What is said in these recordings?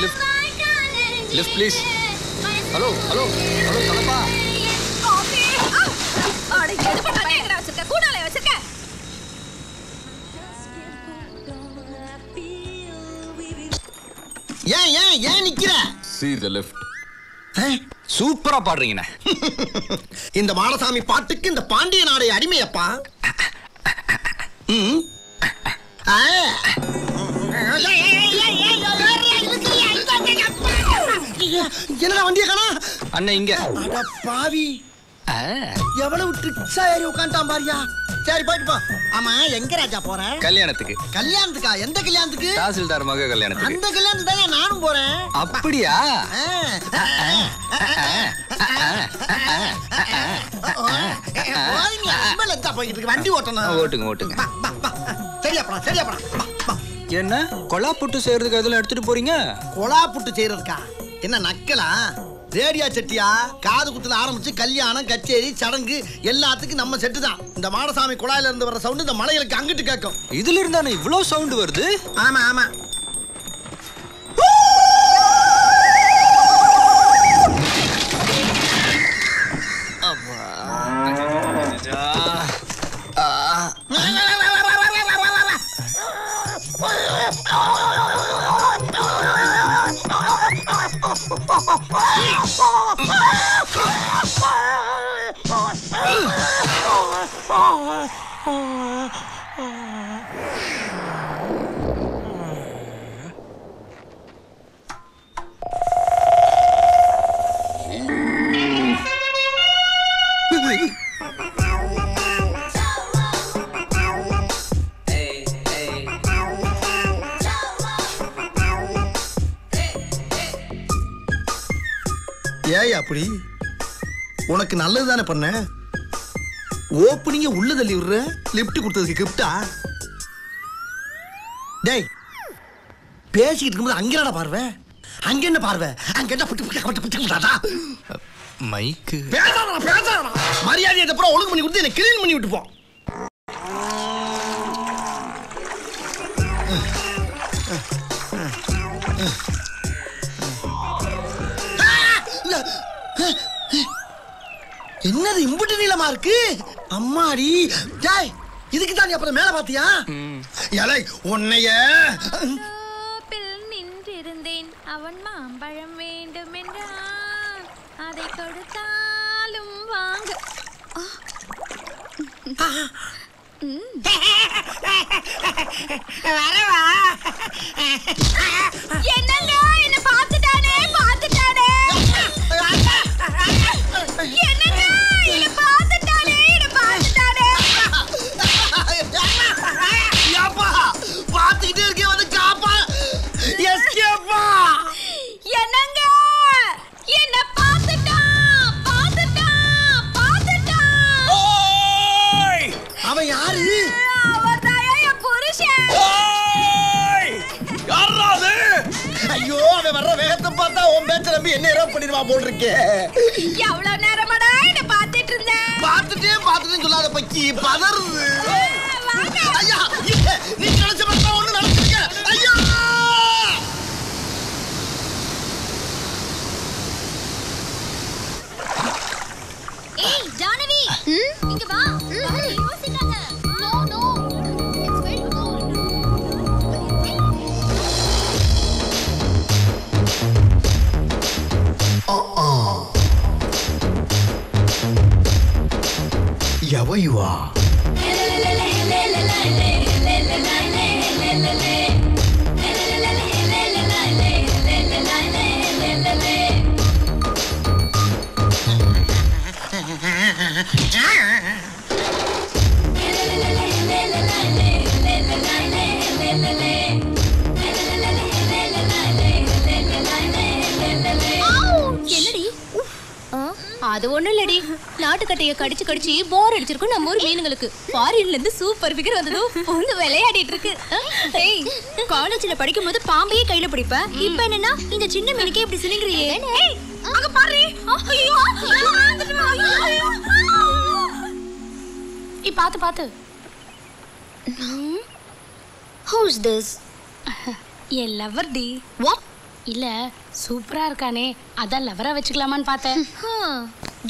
Lift please. Hello hello hello தலப்பா. அட எடுப்பா தண்ணி எங்கடா வச்சிருக்க? கூடால வச்சிருக்க? ஏன் நிக்கிற? See the lift. சூப்பரா பாடுறீங்கண்ணே. இந்த மாடசாமி பாட்டுக்கு இந்த பாண்டிய நாடே அடிமையப்பா. என்னடா வண்டிய காணா? அண்ணன் இங்க. அட பாவி, எவ்வளவு ட்ரிக்ஸா ஏறி உட்காந்துட்டான் பாரியா. சரி போயிட்டு போ. ஆமா எங்க ராஜா போற? கல்யாணத்துக்கு. கல்யாணத்துக்கா? எந்த கல்யாணத்துக்கு? தாசில்தார் மக கல்யாணத்துக்கு. அந்த கல்யாணத்துக்கு தான் நானும் போறேன். அப்படியா? வண்டி ஓட்டணும். ஓட்டுங்க ஓட்டுங்க. சரியாப்பா சரியாப்பா. என்ன கொலா புட்டு செய்யறதுக்கு அதெல்லாம் எடுத்துட்டு போறீங்க? கொலா புட்டு செய்யறதுக்கா? என்ன நக்கலா? ரேடியா செட்டியா? காது குத்துல ஆரம்பிச்சு கல்யாணம் கச்சேரி சடங்கு எல்லாத்துக்கும் நம்ம செட்டு தான். இந்த மாடசாமி குழாயில இருந்து வர சவுண்ட் இந்த மலைகளுக்கு அங்கிட்டு கேட்கும். இதுல இருந்தானே இவ்ளோ சவுண்ட் வருது? ஆமா ஆமா. ஏய் அப்படி உனக்கு நல்லது தானே பண்ண. ஓப்பனிங்க உள்ள தள்ளி விடுற. லிப்ட் கொடுத்ததுக்கு கிஃப்டா? டேய் பேசிக்கிட்டு இருக்கும்போது அங்க என்னடா பார்வை? அங்க என்ன பார்வை? அங்க என்ன புட்டு மைக்கு. பேசாதடா மரியாதையை அப்புறம் ஒழுங்கு பண்ணி கொடுத்து என்ன கிளீன் பண்ணி விட்டு போ. என்னது இம்புட்டு நீளமா இருக்கு? அம்மாடி. டேய் இதுக்கு தான் நீ அப்புறம் மேல பாத்தியா? ஏலே உன்னைய நின்றிருந்தேன். அவன் மாம்பழம் வேண்டும் என்றான். அதை கொடுத்தாலும் வாங்க. வரவா? என்னங்க என்ன பார்த்துட்டானே பார்த்துட்டானே. என்னங்க என்ன பார்த்துட்டானே என்ன பார்த்துட்டானே. யாப்பா பாத்துக்கிட்டே இருக்கே வந்து காப்பா. எஸ்கேப்பா. என்னங்க என்ன பார்த்துட்டான் பார்த்துட்டான் பார்த்துட்டான். ஓய் அவன் யாரு? அவர்தான் என் புருஷன். ஓய் யாரா அது? ஐயோ அவன் வர்ற வேகத்தை பார்த்தா உன் பேச்ச நம்பி என்ன ஏறோ பண்ணிடுவா போல் இருக்கே. எவ்வளவு நேரமாடா என்ன பார்த்துட்டு இருந்தேன்? பார்த்துட்டே சொல்லாத பக்கி பதறுது. ஐயா நீ நினைச்ச பார்த்தா ஒண்ணு நடந்துருக்க. ஐயா ஏய் ஜானவி இங்க வா. யோசிக்காத. No no it's very good. Yava you are. என்னடி? அது ஒண்ணும் இல்லடி. நாட்டுக்கட்டைய கடிச்சு கடிச்சு போர் அடிச்சிருக்கும் நம்ம ஊர் மீனுங்களுக்கு. ஃபாரின்ல இருந்து சூப்பர் ஃபிகர் வந்ததும் வந்து விளையாடிட்டு இருக்கு. ஏய் காலேஜ்ல படிக்கும்போது பாம்பையே கையில பிடிப்ப. இப்போ என்னன்னா இந்த சின்ன மீனுக்கே இப்படி சினுங்கறியே. ஏய் அங்க பாரு. ஐயோ பாத்து பாத்து. Who's this? A lover டி. What? இல்ல சூப்பரா இருக்கானே அதான் லவரா வச்சுக்கலாமான்னு பார்த்தேன்.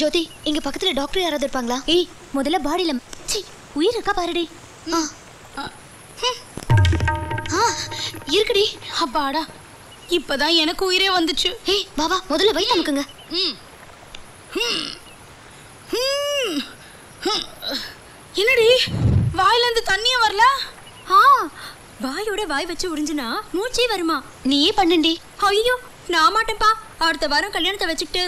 ஜோதி இங்க பக்கத்துல டாக்டர் யாராவது இருப்பாங்களா? ஏய் முதல்ல பாடியில உயிர் இருக்கா பாருடி. இருக்குடி. அப்பாடா இப்பதான் எனக்கு உயிரே வந்துச்சு. ஏய் பாபா முதல்ல வயித்து அமுக்குங்க. என்னடி வாயில இருந்து தண்ணியே வரல? வாயோட வாய் வச்சு உறிஞ்சினா மூச்சே வருமா? நீயே பண்ணுண்டி. ஐயோ நான் மாட்டேன்ப்பா. அடுத்த வாரம் கல்யாணத்தை வச்சுக்கிட்டு.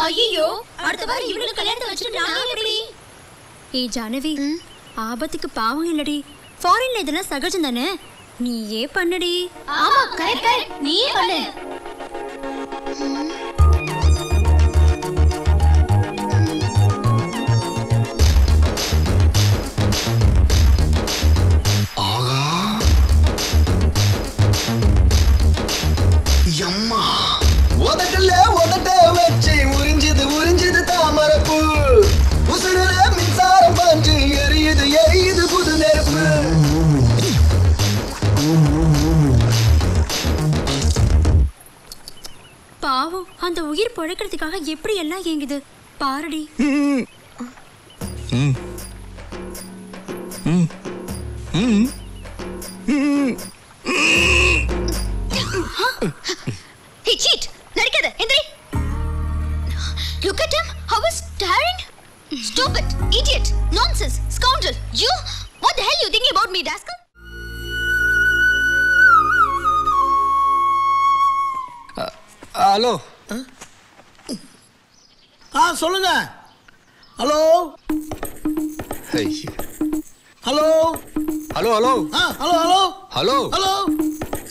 ஐயோ அடுத்த வாரம் இவனுக்கு கல்யாணத்தை வச்சுட்டு நான் எப்படி? ஏய் ஜானவி, ஆபத்துக்கு பாவம் இல்லடி. ஃபாரின்ல இதெல்லாம் சகஜம் தானே. நீயே பண்ணுடி. ஆமா கரெக்ட் நீயே பண்ணு. அம்மா உதட்டல உதட்ட வச்சு உறிஞ்சது தாமரப்பூ. உசுடுல மின்சாரம் பாஞ்சு எரியுது புது நெருப்பு. பாவம் அந்த உயிர் பொழைக்கிறதுக்காக எப்படி எல்லாம் ஏங்குது பாருடி. Hey cheat! நடிக்காத எந்திரி. Look at him, how he's staring. Stop it, idiot, nonsense, scoundrel. You, what the hell you thinking about me, rascal? Hello. சொல்லுங்க. Hello hello hello hello hello hello hello hello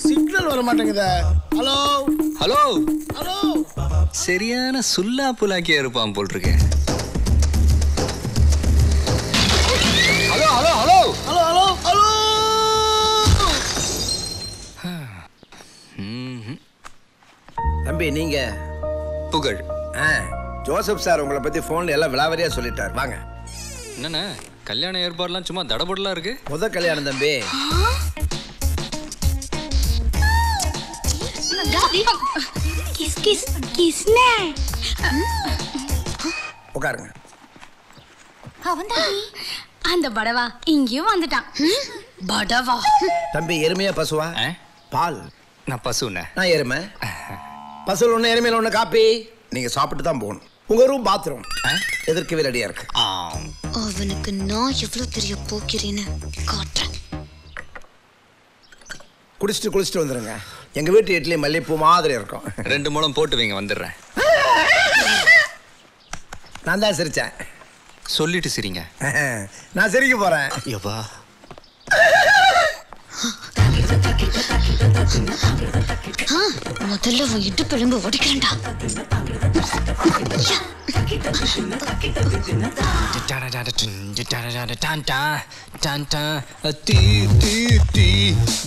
signal வர மாட்டேங்குதே. Hello hello hello. சரியான சுல்லா புலாக்கியா இருப்பான் போல் இருக்கேன். Hello hello hello hello hello hello. தம்பி நீங்க புகழ். ஜோசப் சார் உங்களை பத்தி போன்ல எல்லாம் விலாவரியா சொல்லிட்டார். வாங்க. என்னண்ணே கல்யாண ஏற்பாடுலாம் சும்மா தடபடலாம் இருக்கு. முத கல்யாணம் தம்பி. உட்காருங்க. அந்த படவா இங்கேயும் வந்துட்டான். படவா தம்பி எருமையா பசுவா? பால். நான் பசுண்ணே. நான் எருமை. பசுல ஒண்ணு எருமையில ஒண்ணு காப்பி. நீங்க சாப்பிட்டு தான் போகணும். உங்க ரூம் பாத்ரூம் எதற்கவே ரெடியா இருக்கு. அவனுக்கு நான் எவ்வளவு பெரிய போக்கிறேன்னு காட்டுறேன். குடிச்சிட்டு வந்துருங்க. எங்க வீட்டு இட்லி மல்லிப்பூ மாதிரி இருக்கும். 2 முழம் போட்டு வைங்க வந்துடுறேன். நான் தான் சிரிச்சேன். சொல்லிட்டு சிரிங்க. நான் சிரிக்க போறேன். யப்பா முதல்ல இடுப்பு எலும்பு உடைக்கிறேன்டா.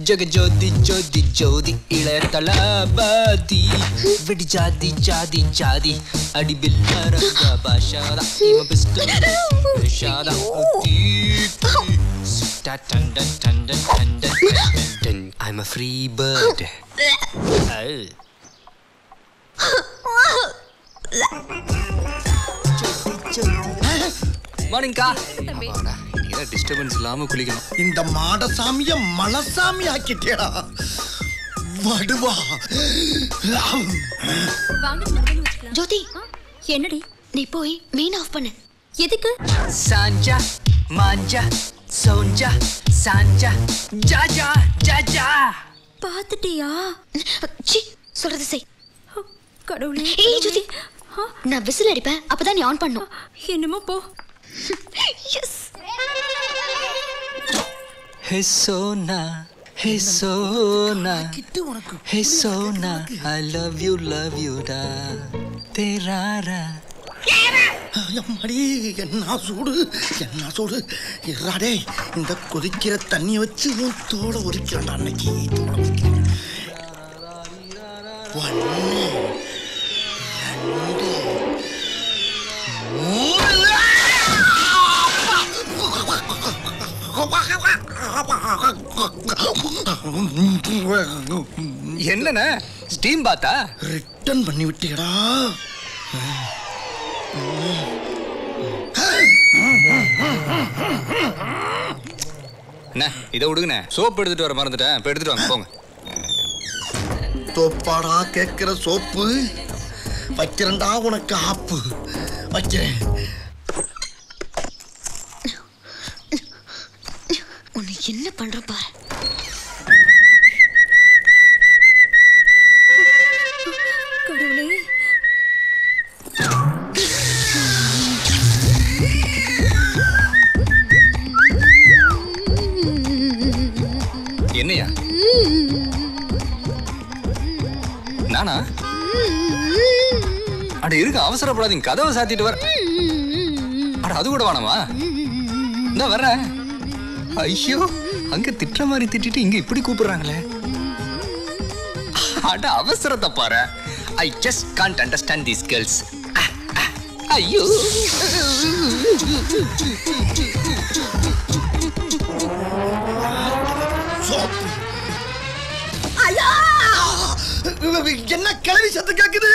ஜகஜோதி ஜோதி ஜோதி இளைய தளபதி வெடி ஜாதி ஜாதி ஜாதி அடி பில்லரங்க பாஷாதா இம பிஸ்டல் ஷாதா I'm a free bird. மார்னிங்கா. நீங்க டிஸ்டர்பன்ஸ் இல்லாம குளிக்கணும். இந்த மாடசாமிய மலசாமி ஆக்கிட்டேடா. வடுவா. ஜோதி என்னடி? நீ போய் மெயின் ஆஃப் பண்ணு. எதுக்கு? சாஞ்சா மாஞ்சா சோஞ்சா சாஞ்சா ஜாஜா ஜாஜா. பாத்துட்டியா? சி சொல்றது செய். கடவுளே. ஏய் ஜோதி நான் விசில் அடிப்பேன் அப்பதான் நீ ஆன் பண்ணும். என்னமோ போ. Yes. Hey Sona hey Sona hey Sona I love you டா தேராரா. அம்மாடி என்ன சூடு என்ன சூடு. இறாடே இந்த கொதிக்கிற தண்ணியை வச்சு தோட உரிக்கிறான்டா அன்னைக்கு. என்னண்ணே ஸ்டீம் பாத்தா ரிட்டர்ன் பண்ணி விட்டீடா. என்ன இதை விடுங்கண்ணே, சோப்பு எடுத்துட்டு வர மறந்துட்டேன். இப்போ எடுத்துட்டு வாங்க போங்க. சோப்பாடா கேட்கிற சோப்பு வைக்கிறேன்டா உனக்கு ஆப்பு வைக்கிறேன். உன்னை என்ன பண்ற பாரு. கடவுளே, என்னையா நானா? அட இருக்கு, அவசரப்படாதீங்க, கதவை சாத்திட்டு வர. அட அது கூட வேணாமா? இந்த வர்றேன். ஐயோ, அங்க திட்டுற மாதிரி திட்டிட்டு இங்க இப்படி கூப்பிடுறாங்களே. அட அவசரத்தை பாரு. I just can't understand these girls. ஐயோ என்ன கிளவி சத்தம் கேக்குது?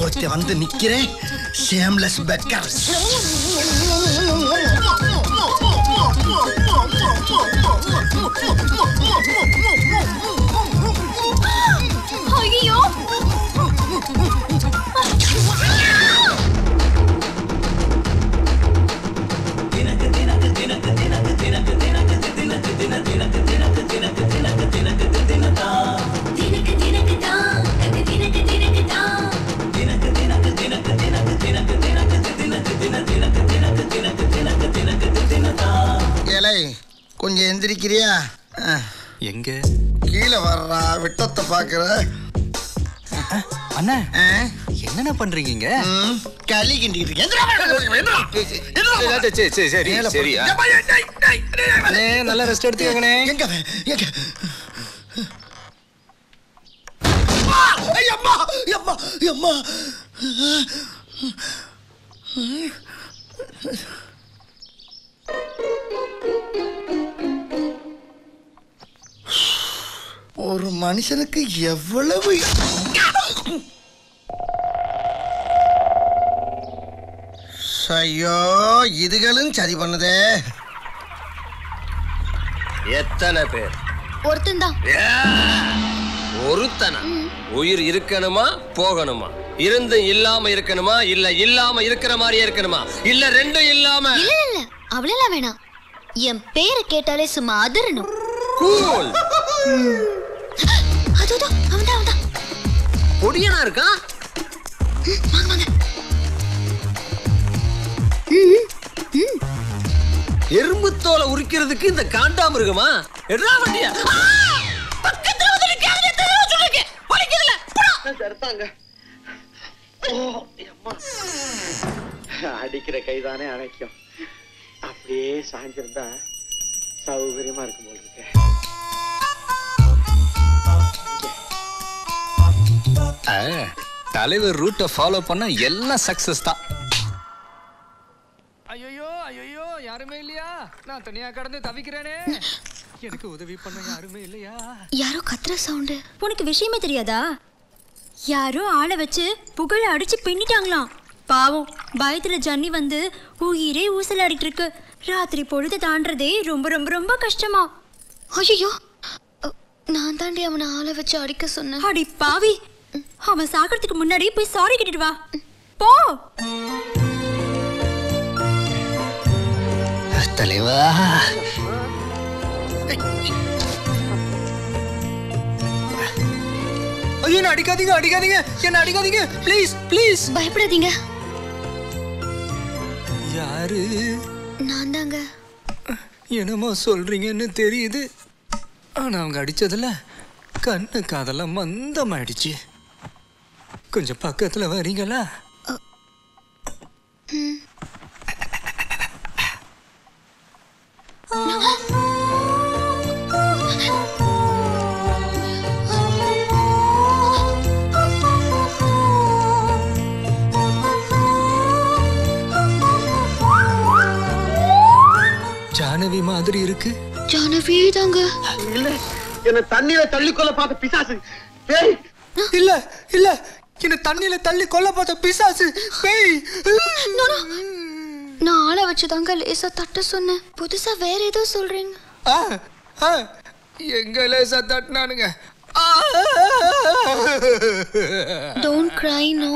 ஒருத்த வந்து நிக்கிறேன். Shameless beggars. ஐயோ, கொஞ்சம் எந்திரிக்கிறியா? எங்க கீழே வர்றா, விட்டத்தை பாக்குற. அண்ணா என்னென்ன பண்றீங்க? களி கிண்டிக்கிட்டு சரி சரி, நல்ல ரெஸ்ட் எடுத்துக்கங்கண்ணே. எங்க எங்க ஒரு மனுஷனுக்கு எவ்வளவு ஐயோ, இதுகளும் சரி பண்ணுதே. எத்தனை பேர்? ஒருத்தன்தான். ஒருத்தனா? உயிர் இருக்கணுமா போகணுமா? இருந்து இல்லாம இருக்கணுமா இல்ல இல்லாம இருக்கிற மாதிரியே இருக்கணுமா இல்ல ரெண்டும் இல்லாம? இல்ல இல்ல, அவ்வளவு வேணாம். என் பேரை கேட்டாலே சும்மா அதிரணும். கூல். அதோ அவன்தான். பொடியனா இருக்கான். வாங்க வாங்க. எறும்பு தோலை உரிக்கிறதுக்கு இந்த காண்டாமிருகமா? எடுறா வண்டியா. பக்கத்துல வந்து நிக்காதே, தெரியல சொல்லுங்க. வலிக்குதுல. போடா. சர்தாங்க. ஓ அம்மா. அடிக்கிற கைதானே அணைக்கும். அப்படியே சாஞ்சிருந்தா சௌகரியமா இருக்கும் போல இருக்கு. தலைவர் ரூட்டை ஃபாலோ பண்ண எல்லாம் சக்சஸ் தான். ஐயோ ஐயோ, யாருமே இல்லையா? நான் தனியா கடந்து தவிக்கிறேனே. எனக்கு உதவி பண்ண யாருமே இல்லையா? யாரோ கத்துற சவுண்ட். உனக்கு விஷயமே தெரியாதா? யாரோ ஆளை வச்சு புகழ அடிச்சு பின்னிட்டாங்களாம். பாவம், பயத்துல ஜன்னி வந்து உயிரே ஊசலாடிட்டு இருக்கு. ராத்திரி பொழுது தாண்டறதே ரொம்ப ரொம்ப ரொம்ப கஷ்டமா. ஐயோ, நான் தாண்டி அவனை ஆளை வச்சு அடிக்க சொன்னேன். அடி பாவி, அவன் சாகிறதுக்கு முன்னாடி போய் சாரி கேட்டுட்டு வா. போ. தலைவா, ஐயோ என்ன அடிக்காதீங்க, என்ன அடிக்காதீங்க ப்ளீஸ் ப்ளீஸ். பயப்படாதீங்க. யாரு? நான் தாங்க. என்னமோ சொல்றீங்கன்னு தெரியுது. ஆனா அவங்க அடிச்சதுல கண்ணு காதெல்லாம் மந்தமாயிடுச்சு. கொஞ்சம் பக்கத்துல வரீங்களா? ஜானவி மாதிரி இருக்கு. ஜானவி தாங்க. இல்ல, என்ன தண்ணியில தள்ளி கொள்ள பார்த்த பிசாசு பேய். இல்ல இல்ல, என்ன தண்ணியில தள்ளி கொல்ல பார்த்த பிசாசு பேய். நான் ஆளை வச்சுதாங்க லேசா தட்ட சொன்னேன். புதுசா வேற ஏதோ சொல்றீங்க. எங்க லேசா தட்டினானுங்க. Don't cry, no.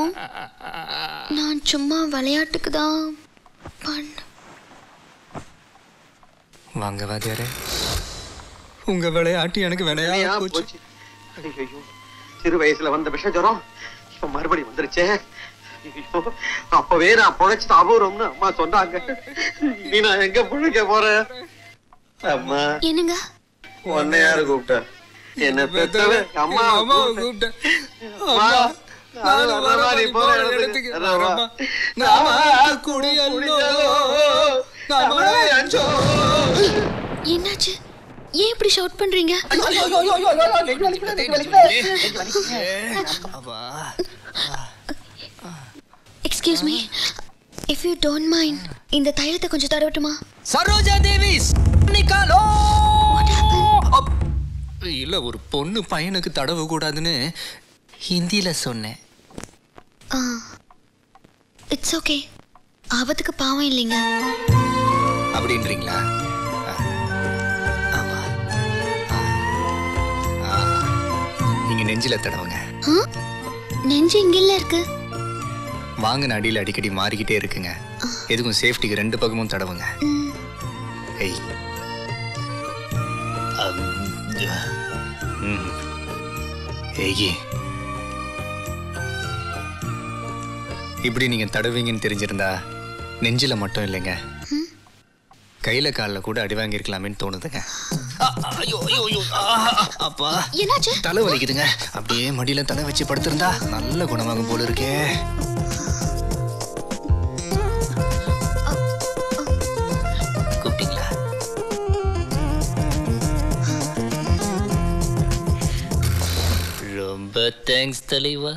நான் சும்மா விளையாட்டுக்கு தான் பண்ண. வாங்க வாத்தியாரே, உங்க விளையாட்டு எனக்கு விளையா போச்சு. ஐயோ, சிறு வயசுல வந்த விஷ ஜுரம் இப்ப மறுபடியும் வந்துருச்சே. ஐயோ, அப்பவே நான் பொழைச்சிட்டு அபூர்வம்னு அம்மா சொன்னாங்க. நீ நான் எங்க புழைக்க போறேன்? அம்மா என்னங்க? உன்னை யாரு கூப்பிட்ட? என்ன பெத்தவ அம்மா கூப்பிட்ட. நீ போற இடத்துக்கு என்னாச்சு? ஏன் இப்படி ஷவுட் பண்றீங்க? Excuse me, if you don't mind, இந்த தைலத்தை கொஞ்சம் தடவட்டுமா? சரோஜா தேவி நிக்காலோ. இல்ல, ஒரு பொண்ணு பையனுக்கு தடவ கூடாதுன்னு ஹிந்தியில சொன்னேன். இட்ஸ் ஓகே, ஆபத்துக்கு பாவம் இல்லைங்க. அப்படின்றீங்களா? ஆமா, நீங்க நெஞ்சில தடவுங்க. நெஞ்சு இங்கெல்லாம் இருக்கு. வாங்கின அடியில் அடிக்கடி மாறிக்கிட்டே இருக்குங்க. எதுக்கும் சேஃப்டிக்கு 2 பக்கமும் தடவுங்க. ஏய், ஏய், இப்படி நீங்க தடவீங்கன்னு தெரிஞ்சிருந்தா நெஞ்சில மட்டும் இல்லைங்க, கையில காலில் கூட அடி வாங்கியிருக்கலாமேன்னு தோணுதுங்க. அப்பா, என்னாச்சு? தலை வலிக்குதுங்க. அப்படியே மடியில தலை வச்சு படுத்திருந்தா நல்ல குணமாகும் போல இருக்கே. கூப்பிட்டீங்களா? ரொம்ப தேங்க்ஸ் தலைவா.